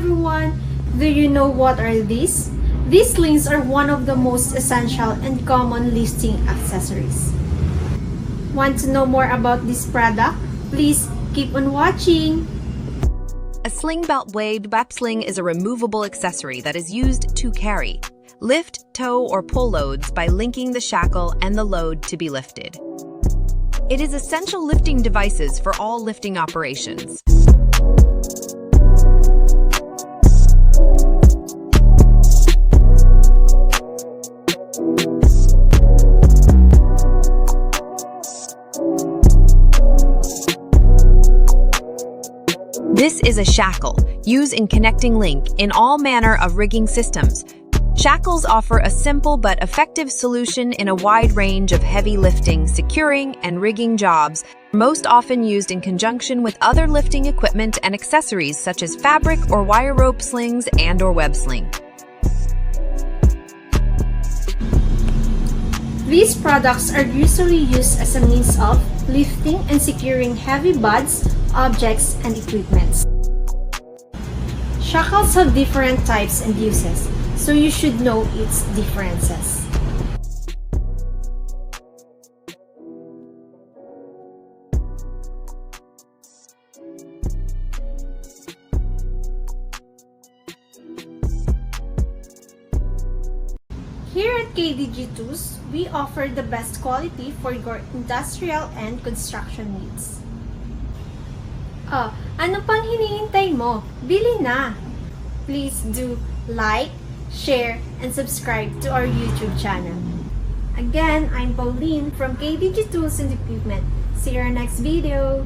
everyone! Do you know what are these? These slings are one of the most essential and common lifting accessories. Want to know more about this product? Please keep on watching! A sling belt blade web sling is a removable accessory that is used to carry, lift, tow, or pull loads by linking the shackle and the load to be lifted. It is essential lifting devices for all lifting operations. This is a shackle, used in connecting link in all manner of rigging systems. Shackles offer a simple but effective solution in a wide range of heavy lifting, securing, and rigging jobs, most often used in conjunction with other lifting equipment and accessories such as fabric or wire rope slings and/or web sling. These products are usually used as a means of lifting and securing heavy buds, objects, and equipment. Shackles have different types and uses, so you should know its differences. Here at KDG Tools, we offer the best quality for your industrial and construction needs. Ano pang hinihintay mo? Bili na! Please do like, share, and subscribe to our YouTube channel. Again, I'm Pauline from KDG Tools and Equipment. See you in our next video.